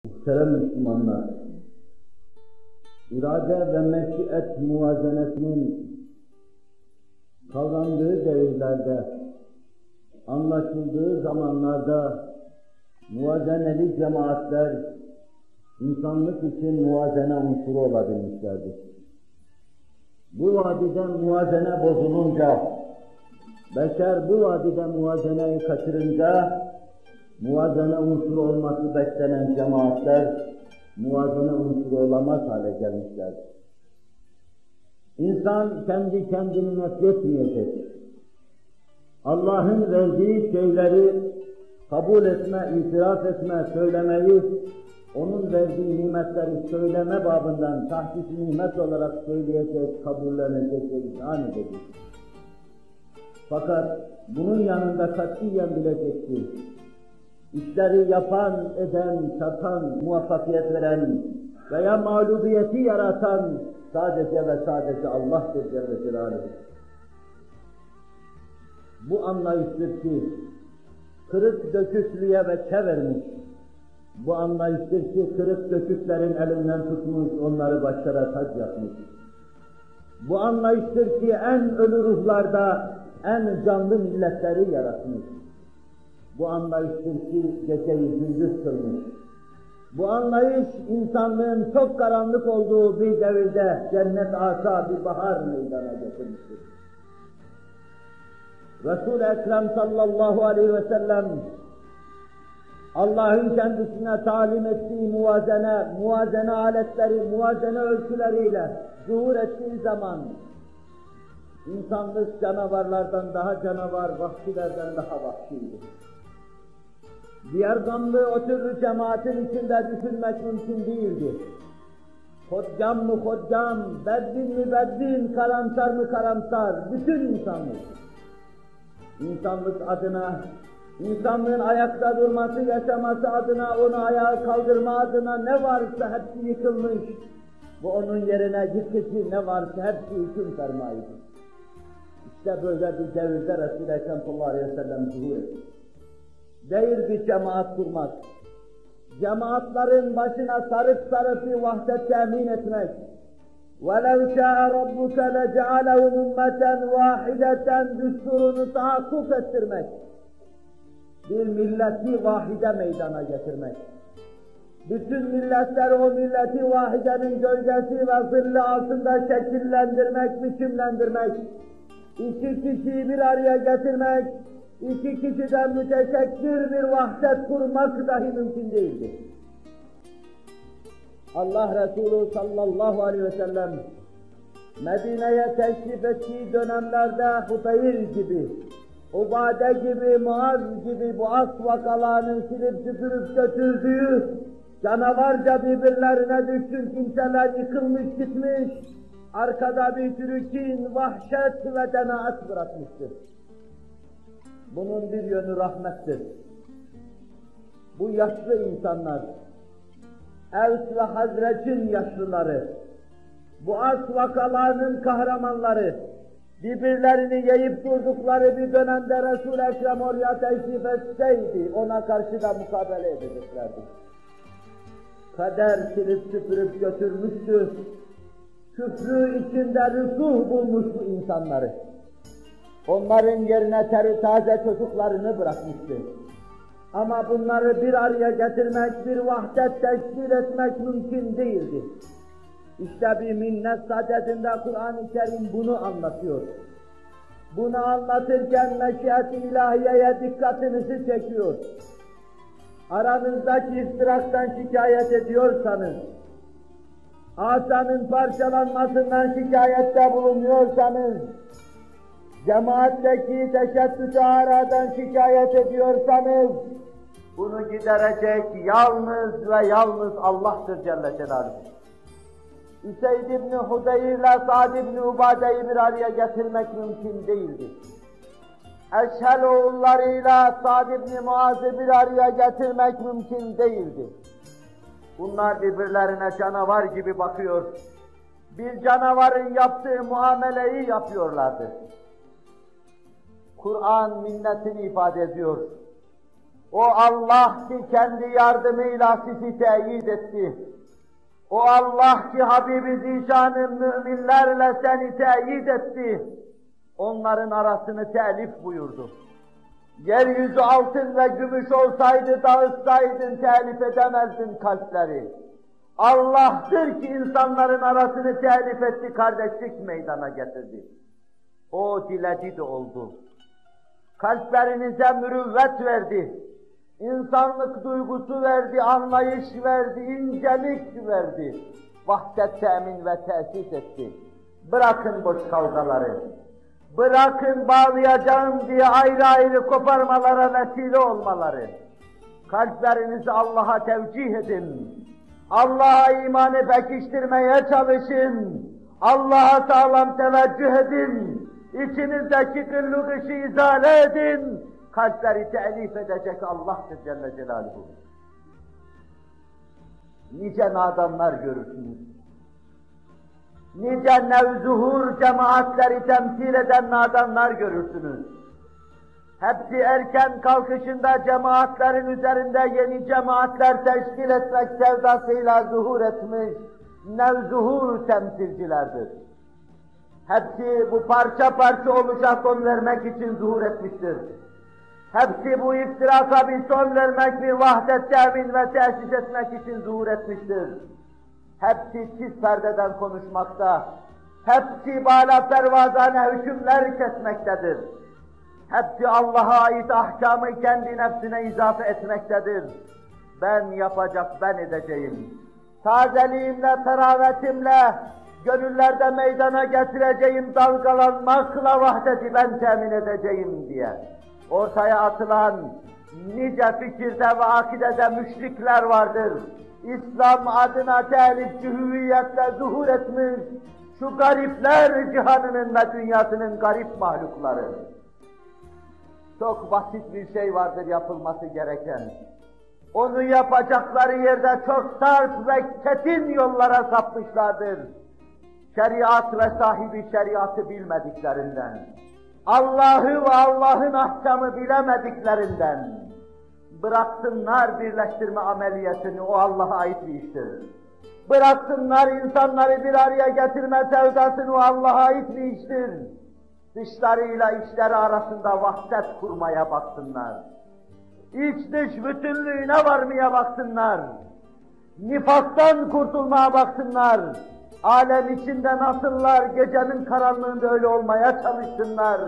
Muhterem Müslümanlar, irade ve meşiyet muvazenesinin kavrandığı devirlerde, anlaşıldığı zamanlarda muvazeneli cemaatler insanlık için muvazene unsuru olabilmişlerdir. Bu vadide muvazene bozulunca, beşer bu vadide muvazeneyi kaçırınca, muvazene unsuru olması beklenen cemaatler, muvazene unsuru olamaz hale gelmişlerdir. İnsan kendi kendini nefretmeyecek. Allah'ın verdiği şeyleri kabul etme, itiraf etme, söylemeyi, onun verdiği nimetleri söyleme babından tahsis nimet olarak söyleyecek, kabullenecek ve izan edecek. Fakat bunun yanında katiyen bilecektir. İşleri yapan, eden, satan, muvaffakiyet veren veya mağlubiyeti yaratan sadece ve sadece Allah'tır Celle Celaluhu. Bu anlayıştır ki kırık döküklüğe veçe vermiş. Bu anlayıştır ki kırık döküklerin elinden tutmuş, onları başlara tac yapmış. Bu anlayıştır ki en ölü ruhlarda en canlı milletleri yaratmış. Bu anlayıştır ki geceyi gündüz kılmış. Bu anlayış insanlığın çok karanlık olduğu bir devirde cennet asa bir bahar meydana getirmiştir. Resul-i Ekrem sallallahu aleyhi ve sellem Allah'ın kendisine talim ettiği muvazene aletleri, muvazene ölçüleriyle zuhur ettiği zaman insanlık canavarlardan daha canavar, vahşilerden daha vahşiydi. Diğer gamlı o türlü cemaatin içinde düşünmek mümkün değildi. Hodgam mı hodgam, beddin mi beddin, karamsar mı karamsar, bütün insanlık. İnsanlık adına, insanlığın ayakta durması, yaşaması adına, onu ayağa kaldırma adına ne varsa hepsi yıkılmış. Bu onun yerine yıkıcı ne varsa hepsi hüküm fermayıdır. İşte böyle bir devirde Resul-i Ekrem sallallahu aleyhi ve sellem zuhur etti. Değil bir cemaat kurmak, cemaatlerin başına sarıp bir vahdet temin etmek. وَلَوْ شَاءَ رَبُّكَ لَجَعَلَهُمْ اُمَّةً وَاحِدَةً düsturunu tahakkuk ettirmek. Bir milleti vahide meydana getirmek. Bütün milletler o milleti vahidenin gölgesi ve zilli altında şekillendirmek, biçimlendirmek. İki kişiyi bir araya getirmek, İki kişiden müteşekkir bir vahdet kurmak dahi mümkün değildir. Allah Resulü sallallahu aleyhi ve sellem Medine'ye teşrif ettiği dönemlerde Hudeyr gibi, Ubade gibi, Muaz gibi bu as vakalarının silip süpürüp götürdüğü canavarca birbirlerine düşkün kimseler yıkılmış gitmiş, arkada bir sürü kin, vahşet ve denaat bırakmıştır. Bunun bir yönü rahmettir. Bu yaşlı insanlar, Evs ve Hazreç'in yaşlıları, bu as vakalarının kahramanları, birbirlerini yiyip durdukları bir dönemde Resul-i Ekrem oraya teşrif etseydi, ona karşı da mukabele edeceklerdi. Kader silip süpürüp götürmüştü, küfrü içinde rüsuh bulmuş bu insanları. Onların yerine taze çocuklarını bırakmıştı. Ama bunları bir araya getirmek, bir vahdet teşkil etmek mümkün değildi. İşte bir minnet sadedinde Kur'an-ı Kerim bunu anlatıyor. Bunu anlatırken meşiyet-i ilahiyeye dikkatinizi çekiyor. Aranızdaki iftiraktan şikayet ediyorsanız, asanın parçalanmasından şikayette bulunuyorsanız, cemaatteki teşettüt-ü aradan şikayet ediyorsanız, bunu giderecek yalnız ve yalnız Allah'tır Celle Celaluhu. Üseyd İbni Hudeyr ile Sa'd İbni Ubade'yi bir araya getirmek mümkün değildi. Eşhel oğullarıyla Sa'd İbni Muaz'ı bir araya getirmek mümkün değildi. Bunlar birbirlerine canavar gibi bakıyor. Bir canavarın yaptığı muameleyi yapıyorlardı. Kur'an minnetini ifade ediyor. O Allah ki kendi yardımıyla sizi teyit etti. O Allah ki Habibi Zişan'ın müminlerle seni teyit etti. Onların arasını telif buyurdu. Yeryüzü altın ve gümüş olsaydı, dağıtsaydın telif edemezdin kalpleri. Allah'tır ki insanların arasını telif etti, kardeşlik meydana getirdi. O diledi de oldu. Kalplerinize mürüvvet verdi. İnsanlık duygusu verdi, anlayış verdi, incelik verdi. Vahdet temin ve tesis etti. Bırakın boş kavgaları. Bırakın bağlayacağım diye ayrı ayrı koparmalara vesile olmaları. Kalplerinizi Allah'a tevcih edin. Allah'a imanı pekiştirmeye çalışın. Allah'a sağlam teveccüh edin. İçinizdeki kırlık işi izale edin. Kalpleri telif edecek Allah'tır Celle Celaluhu. Nice nadanlar görürsünüz. Nice nevzuhur cemaatleri temsil eden nadanlar görürsünüz. Hepsi erken kalkışında cemaatlerin üzerinde yeni cemaatler teşkil etmek sevdasıyla zuhur etmiş nevzuhur temsilcilerdir. Hepsi bu parça parça oluşa son vermek için zuhur etmiştir. Hepsi bu iftiraka bir son vermek, bir vahdet temin ve tesis etmek için zuhur etmiştir. Hepsi çiz perdeden konuşmakta, hepsi bâlâ pervazane hükümler kesmektedir. Hepsi Allah'a ait ahkamı kendi nefsine izafe etmektedir. Ben yapacak, ben edeceğim. Tazeliğimle, teravetimle, gönüllerde meydana getireceğim dalgalanmakla vahdeti ben temin edeceğim diye. Ortaya atılan nice fikirde ve akidede müşrikler vardır. İslam adına telifçi hüviyetle zuhur etmiş, şu garipler cihanının ve dünyasının garip mahlukları. Çok basit bir şey vardır yapılması gereken. Onu yapacakları yerde çok sert ve çetin yollara sapmışlardır. Şeriat ve sahibi şeriatı bilmediklerinden. Allah'ı ve Allah'ın ahkamı bilemediklerinden. Bıraksınlar birleştirme ameliyatını, o Allah'a ait bir iştir. Bıraksınlar insanları bir araya getirme sevdasını, o Allah'a ait bir iştir. Dışlarıyla içleri arasında vahdet kurmaya baksınlar. İç dış bütünlüğüne varmaya baksınlar. Nifaktan kurtulmaya baksınlar. Alem içinde nasıllar, gecenin karanlığında öyle olmaya çalışsınlar.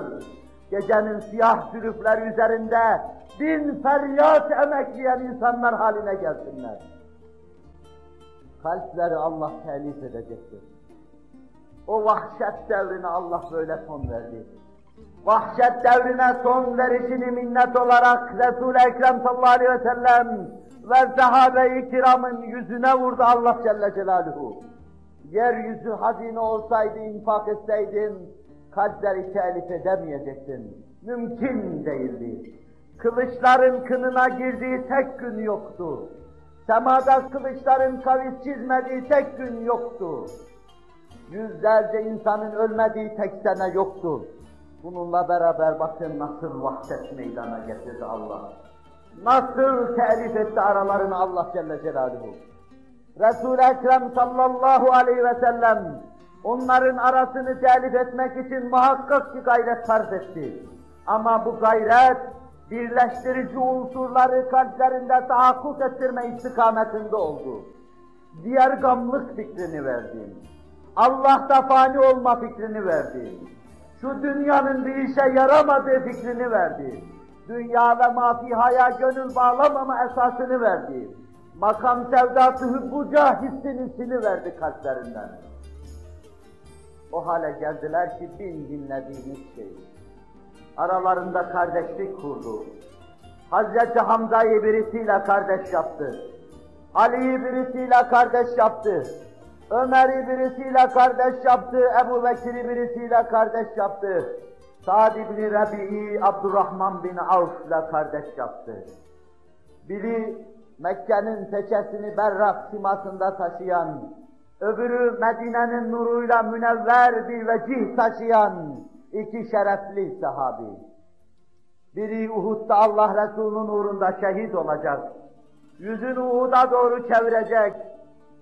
Gecenin siyah zülüfleri üzerinde bin feryat emekleyen insanlar haline gelsinler. Kalpleri Allah telif edecektir. O vahşet devrine Allah böyle son verdi. Vahşet devrine son verişini minnet olarak Resul-i Ekrem sallallahu aleyhi ve sellem ve sahabe-i kiramın yüzüne vurdu Allah Celle Celaluhu. Yeryüzü hazine olsaydı, infak etseydin, kalpleri telif edemeyecektin. Mümkün değildi. Kılıçların kınına girdiği tek gün yoktu. Semada kılıçların kavis çizmediği tek gün yoktu. Yüzlerce insanın ölmediği tek sene yoktu. Bununla beraber bakın nasıl vahdet meydana getirdi Allah. Nasıl telif etti aralarını Allah Celle Celaluhu. Resul-i Ekrem sallallahu aleyhi ve sellem onların arasını telif etmek için muhakkak ki gayret sarf etti. Ama bu gayret birleştirici unsurları kalplerinde tahakkuk ettirme istikametinde oldu. Diğer gamlık fikrini verdi. Allah'ta fani olma fikrini verdi. Şu dünyanın bir işe yaramadığı fikrini verdi. Dünya ve mafihaya gönül bağlamama esasını verdi. Makam sevdası hübbuca hissini siliverdi kalplerinden. O hale geldiler ki dinlediğimiz şey. Aralarında kardeşlik kurdu. Hazreti Hamza'yı birisiyle kardeş yaptı. Ali'yi birisiyle kardeş yaptı. Ömer'i birisiyle kardeş yaptı. Ebu Bekir'i birisiyle kardeş yaptı. Sa'd ibn Rabi'i Abdurrahman bin Avf'la kardeş yaptı. Biri Mekke'nin seçesini berrak simasında taşıyan, öbürü Medine'nin nuruyla münevver bir vecih taşıyan iki şerefli sahabi. Biri Uhud'da Allah Resulü'nün uğrunda şehit olacak. Yüzünü Uhud'a doğru çevirecek.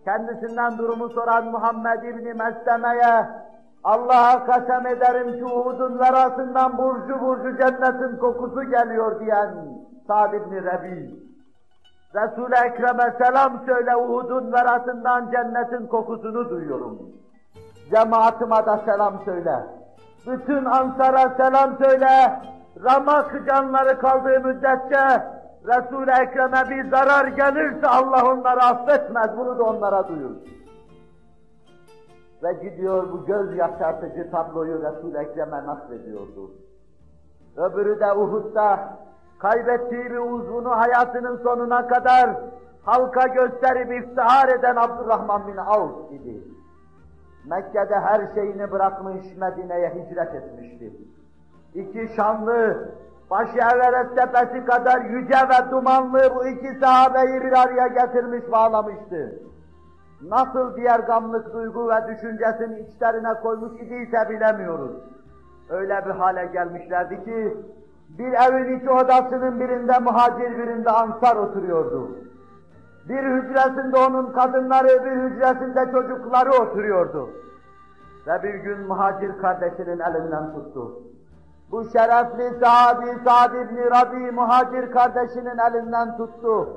Kendisinden durumu soran Muhammed İbni Mesleme'ye Allah'a kasem ederim ki Uhud'un verasından burcu burcu cennetin kokusu geliyor diyen Sa'd İbni Rebi. Resul-i Ekrem'e selam söyle, Uhud'un verasından cennetin kokusunu duyuyorum. Cemaatıma da selam söyle. Bütün Ansar'a selam söyle. Ramak canları kaldığı müddetçe Resul-i Ekrem'e bir zarar gelirse Allah onları affetmez. Bunu da onlara duyur. Ve gidiyor bu göz yaşartıcı tabloyu Resul-i Ekrem'e naklediyordu. Öbürü de Uhud'da kaybettiği bir uzvunu hayatının sonuna kadar halka gösterip iftihar eden Abdurrahman bin Avf idi. Mekke'de her şeyini bırakmış Medine'ye hicret etmişti. İki şanlı, başı Everest tepesi kadar yüce ve dumanlı bu iki sahabeyi bir araya getirmiş, bağlamıştı. Nasıl diğer gamlık duygu ve düşüncesini içlerine koymuş idiyse bilemiyoruz. Öyle bir hale gelmişlerdi ki, bir evin iki odasının birinde muhacir, birinde ansar oturuyordu. Bir hücresinde onun kadınları, bir hücresinde çocukları oturuyordu. Ve bir gün muhacir kardeşinin elinden tuttu. Bu şerefli sahabi Sa'd İbni Rabi muhacir kardeşinin elinden tuttu.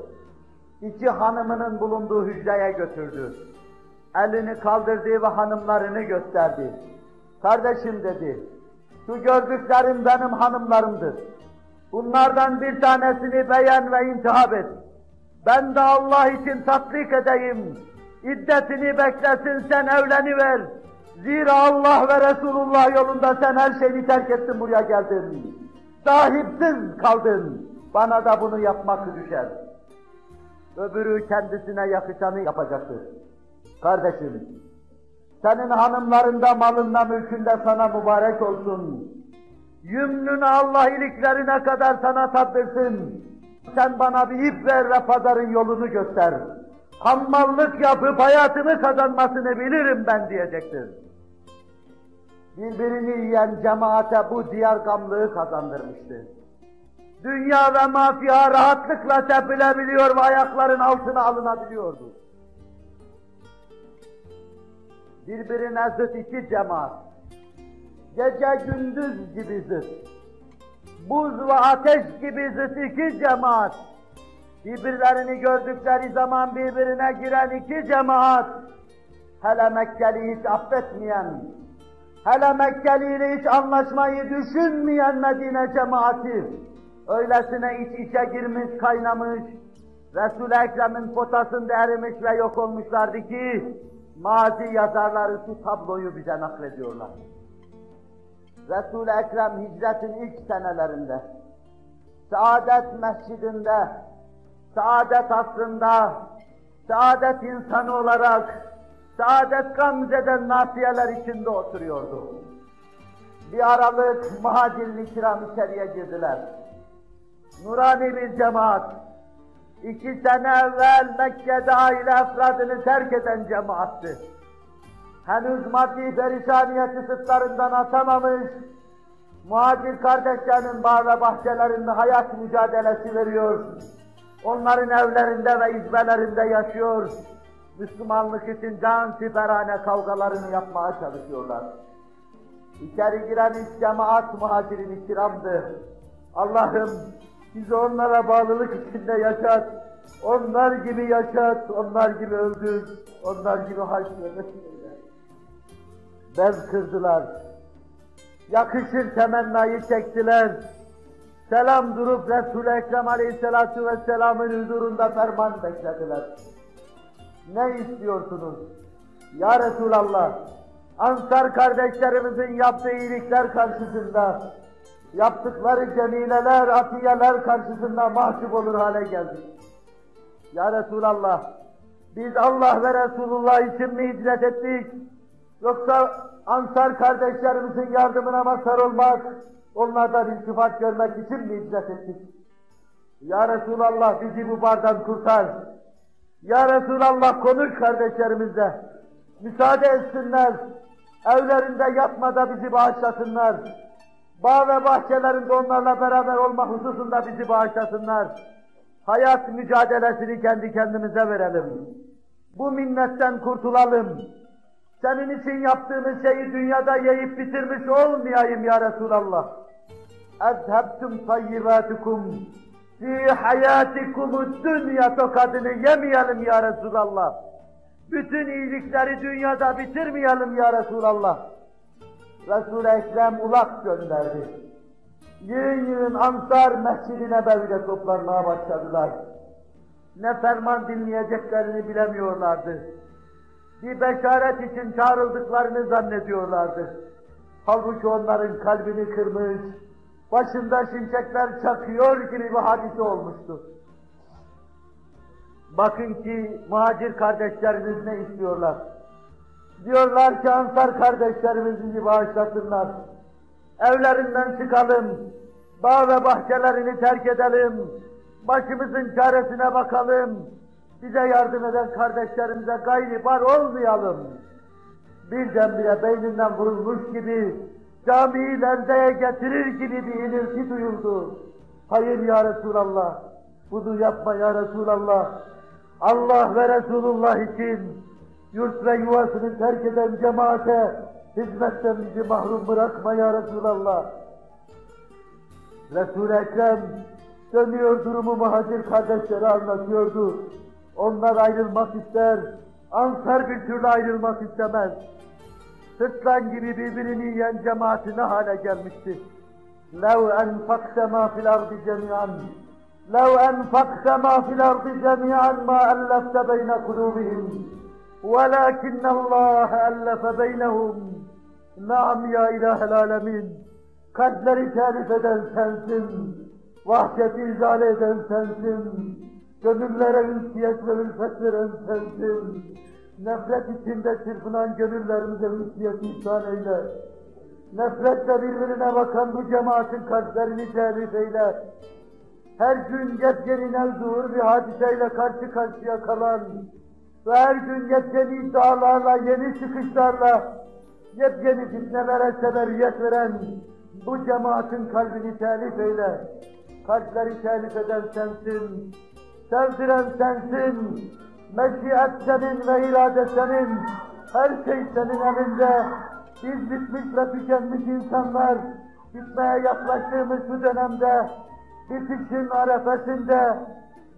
İki hanımının bulunduğu hücreye götürdü. Elini kaldırdı ve hanımlarını gösterdi. Kardeşim dedi, şu gördüklerim benim hanımlarımdır. Bunlardan bir tanesini beğen ve intihap et. Ben de Allah için tatbik edeyim. İddetini beklesin, sen evleniver. Zira Allah ve Resulullah yolunda sen her şeyini terk ettin, buraya geldin. Sahipsiz kaldın. Bana da bunu yapmak düşer. Öbürü kendisine yakışanı yapacaktır. Kardeşim, senin hanımlarında, malında, mülkünde sana mübarek olsun. Yümnünü Allah iliklerine kadar sana tattırsın. Sen bana bir ip ver ve pazarın yolunu göster. Hammallık yapıp hayatımı kazanmasını bilirim ben diyecektir. Birbirini yiyen cemaate bu diyar gamlığı kazandırmıştı. Dünya ve mafya rahatlıkla tepilebiliyor ve ayakların altına alınabiliyordu. Birbirine zıt iki cemaat, gece gündüz gibi zıt, buz ve ateş gibi zıt iki cemaat, birbirlerini gördükleri zaman birbirine giren iki cemaat, hele Mekkeli'yi hiç affetmeyen, hele Mekkeli ile hiç anlaşmayı düşünmeyen Medine cemaati, öylesine iç içe girmiş, kaynamış, Resul-i Ekrem'in potasında erimiş ve yok olmuşlardı ki, mazi yazarları şu tabloyu bize naklediyorlar. Resul-i Ekrem hicretin ilk senelerinde, Saadet Mescidinde, Saadet asrında, Saadet insanı olarak, Saadet gamzeden nasiyeler içinde oturuyordu. Bir aralık muhacir-i kiram içeriye girdiler. Nurani bir cemaat, 2 sene evvel Mekke'de aile efradını terk eden cemaattı. Henüz maddi perişaniyeti sırtlarından atamamış, muhacir kardeşlerinin bağ ve bahçelerinde hayat mücadelesi veriyor. Onların evlerinde ve izbelerinde yaşıyor. Müslümanlık için can siperhane kavgalarını yapmaya çalışıyorlar. İçeri giren ilk cemaat muhacirin kiramdı. Allah'ım bizi onlara bağlılık içinde yaşat, onlar gibi yaşat, onlar gibi öldür, onlar gibi haşret. Bez kırdılar, yakışır temennayı çektiler, selam durup Resul-i Ekrem Aleyhisselatü Vesselam'ın huzurunda ferman beklediler. Ne istiyorsunuz? Ya Resulallah, Ansar kardeşlerimizin yaptığı iyilikler karşısında, yaptıkları cemileler, atiyeler karşısında mahcup olur hale geldik. Ya Resulallah, biz Allah ve Resulullah için mi hicret ettik? Yoksa Ansar kardeşlerimizin yardımına mazhar olmak, onlardan iltifat görmek için mi hicret ettik? Ya Resulallah bizi bu bardan kurtar. Ya Resulallah konuş kardeşlerimizle. Müsaade etsinler, evlerinde yatmada bizi bağışlasınlar. bağ ve bahçelerinde onlarla beraber olma hususunda bizi bağışlasınlar. Hayat mücadelesini kendi kendimize verelim. Bu minnetten kurtulalım. Senin için yaptığımız şeyi dünyada yiyip bitirmiş olmayayım ya Resulallah. اَذْهَبْتُمْ طَيِّبَاتِكُمْ فِي حَيَاتِكُمُ الدُّنْيَا tokadını yemeyelim ya Resulallah. Bütün iyilikleri dünyada bitirmeyelim ya Resulallah. Resul-i Ekrem ulak gönderdi. Yığın yığın Ansar Mescid-i Nebevi'de toplanmaya başladılar. Ne ferman dinleyeceklerini bilemiyorlardı. Bir beşaret için çağrıldıklarını zannediyorlardı. Halbuki onların kalbini kırmış, başında şimşekler çakıyor gibi bir hadise olmuştu. Bakın ki muhacir kardeşlerimiz ne istiyorlar? Diyorlar ki Ansar kardeşlerimizi bağışlasınlar. Evlerinden çıkalım, bağ ve bahçelerini terk edelim, başımızın çaresine bakalım, bize yardım eden kardeşlerimize gayri bar olmayalım. Birdenbire beyninden vurulmuş gibi, camiyi lerzeye getirir gibi bir inilti duyuldu. Hayır ya Resulallah, bunu yapma ya Resulallah. Allah ve Resulullah için yurt ve yuvasını terk eden cemaate hizmetten bizi mahrum bırakma ya Resulallah. Resul-i Ekrem dönüyor durumu muhacir kardeşlere anlatıyordu. Onlar ayrılmak ister, Ansar bir türlü ayrılmak istemez. Sırtlan gibi birbirini yiyen cemaati ne hale gelmişti. لَوْ أَنْفَقْتَ مَا فِي الْأَرْضِ جَمِيعًا لَوْ أَنْفَقْتَ مَا فِي الْأَرْضِ جَمِيعًا مَا أَلَّفْتَ بَيْنَ قُلُوبِهِمْ وَلَكِنَّ اللّٰهَ أَلَّفَ بَيْنَهُمْ. Naam ya İlahel Alemin, kalpleri telif eden sensin, vahşeti izale eden sensin, gönüllere ünsiyet ve ülfet veren sensin, nefret içinde çırpınan gönüllerimize ünsiyet ihsan eyle, nefretle birbirine bakan bu cemaatin kalplerini telif eyle, her gün yepyeni nevzuhur bir hadiseyle karşı karşıya kalan ve her gün yepyeni iddialarla, yeni çıkışlarla, yepyeni fitnelere sebebiyet veren bu cemaatin kalbini telif eyle. Kalpleri telif eden sensin, sevdiren sensin, meşiyet senin ve irade senin, her şey senin elinde. Biz bitmiş ve tükenmiş insanlar, bitmeye yaklaştığımız bu dönemde, bitişin arefesinde,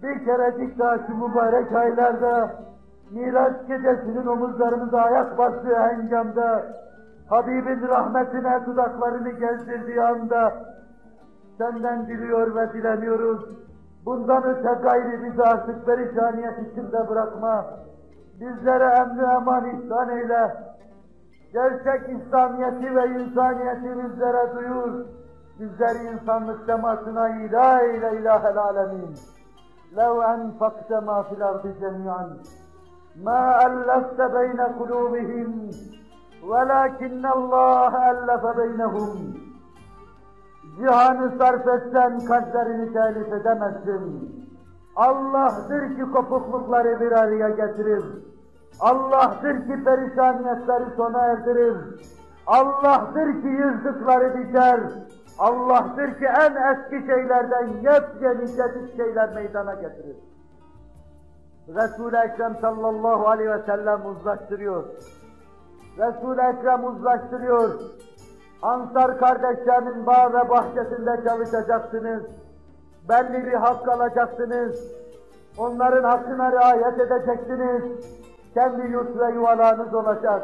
bir kerecik daha şu mübarek aylarda, Miraç gecesinin omuzlarımıza ayak bastığı hengamda, Habibin rahmetine dudaklarını gezdirdiği anda, senden diliyor ve dileniyoruz. Bundan öte gayri bizi artık perişaniyet içinde bırakma. Bizlere emni eman ihsan eyle. Gerçek İslamiyeti ve insaniyeti bizlere duyur. Bizleri insanlık semasına ila eyle ilahel alemin. لَوْ أَنْفَقْتَ مَا فِي الْأَرْضِ جَمِيعًا مَا أَلَّفْتَ بَيْنَ قُلُوبِهِمْ وَلَكِنَّ اللّٰهَ أَلَّفَ بَيْنَهُمْ. Cihanı sarf etsen kalplerini telif edemezsin. Allah'tır ki kopuklukları bir araya getirir. Allah'tır ki perişaniyetleri sona erdirir. Allah'tır ki yırtıkları diker. Allah'tır ki en eski şeylerden yepyeni cedid şeyler meydana getirir. Resul-i Ekrem sallallahu aleyhi ve sellem uzlaştırıyor. Resul-i Ekrem uzlaştırıyor. Ansar kardeşlerinin bağ ve bahçesinde çalışacaksınız. Belli bir hak alacaksınız. Onların hakkına riayet edeceksiniz. Kendi yurt ve yuvalarınız olacak.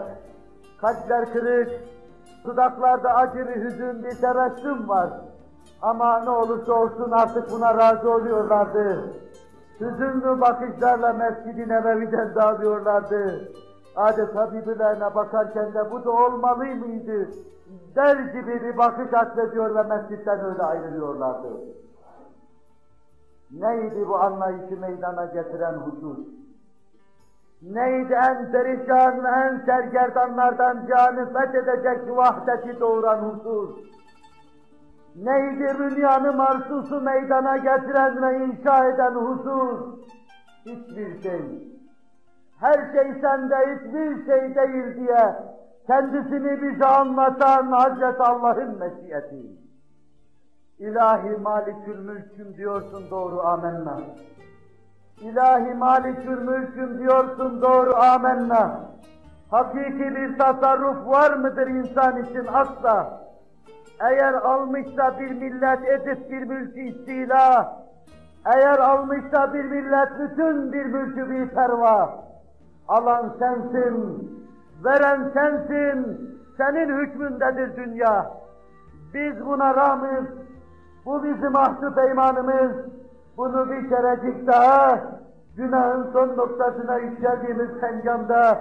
Kalpler kırık, dudaklarda acı bir hüzün, bir tebessüm var. Ama ne olursa olsun artık buna razı oluyorlardı. Hüzünlü bakışlarla Mescid-i Nebevi'den dağılıyorlardı. Adeta birbirlerine bakarken de bu da olmalı mıydı der gibi bir bakış atfediyor ve mescitten öyle ayrılıyorlardı. Neydi bu anlayışı meydana getiren husus? Neydi en perişan ve en sergerdanlardan canı fethedecek vahdeti doğuran husus? Neydi dünyanın marsusu meydana getiren ve inşa eden husus? Hiçbir şey. Her şey sende, hiçbir şey değil diye kendisini bize anlatan Hazreti Allah'ın meşiyeti. İlahi Malikül Mülküm diyorsun, doğru, amenna. İlahi Malikül Mülküm diyorsun, doğru, amenna. Hakiki bir tasarruf var mıdır insan için? Asla. Eğer almışsa bir millet edip bir mülkü istila, eğer almışsa bir millet bütün bir mülkü bir perva, alan sensin, veren sensin, senin hükmündedir dünya. Biz buna rağmen, bu bizim ahd-ı peymanımız, bunu bir kerecik daha, günahın son noktasına yükseldiğimiz hengamda,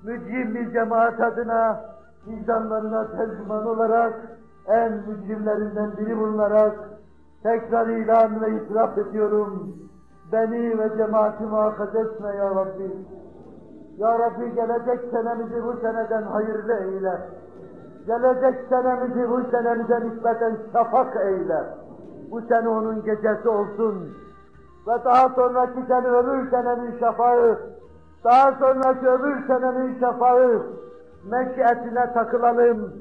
mücrim bir cemaat adına, vicdanlarına tercüman olarak, en mücrimlerinden biri bulunarak, tekrar ilan ve itiraf ediyorum, beni ve cemaati muhafaza etme ya Rabbi. Ya Rabbi, gelecek senemizi bu seneden hayırlı eyle. Gelecek senemizi bu senemize nispeten şafak eyle. Bu sene onun gecesi olsun. Ve daha sonraki sene öbür senenin şafağı, daha sonraki öbür senenin şafağı, meşiyetine takılalım.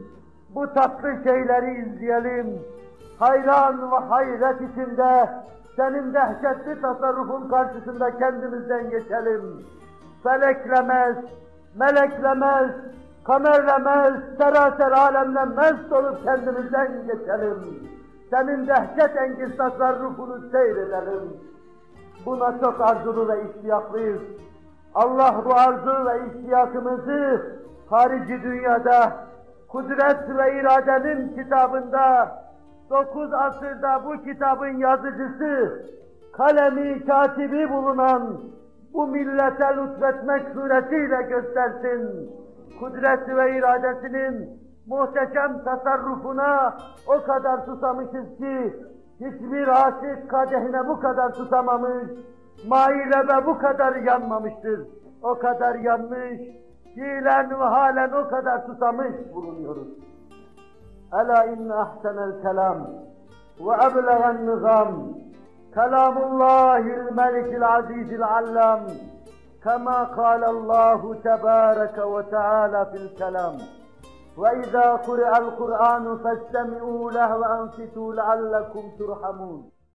Bu tatlı şeyleri izleyelim. Hayran ve hayret içinde, senin dehşetli tasarrufun karşısında kendimizden geçelim. Feleklemez, meleklemez, kamerlemez, seraser alemle mest olup kendimizden geçelim. Senin dehşet engiz tasarrufunu seyredelim. Buna çok arzulu ve iştiyaklıyız. Allah bu arzu ve iştiyakımızı harici dünyada, Kudret ve İrade'nin kitabında, 9 asırda bu kitabın yazıcısı, kalemi katibi bulunan bu millete lütfetmek suretiyle göstersin. Kudret ve iradesinin muhteşem tasarrufuna o kadar susamışız ki, hiçbir aşık kadehine bu kadar susamamış, mailebe bu kadar yanmamıştır. O kadar yanmış, fiilen ve halen o kadar susamış bulunuyoruz. Ela inne ahsenel kelam ve eblegan nizam kelamullahil melikil azizil allam kema kâlallahu tebâreke ve teâlâ fil kelam ve izâ kuri'al Kur'anu festemi'û leh ve ansitû leallekum turhamun.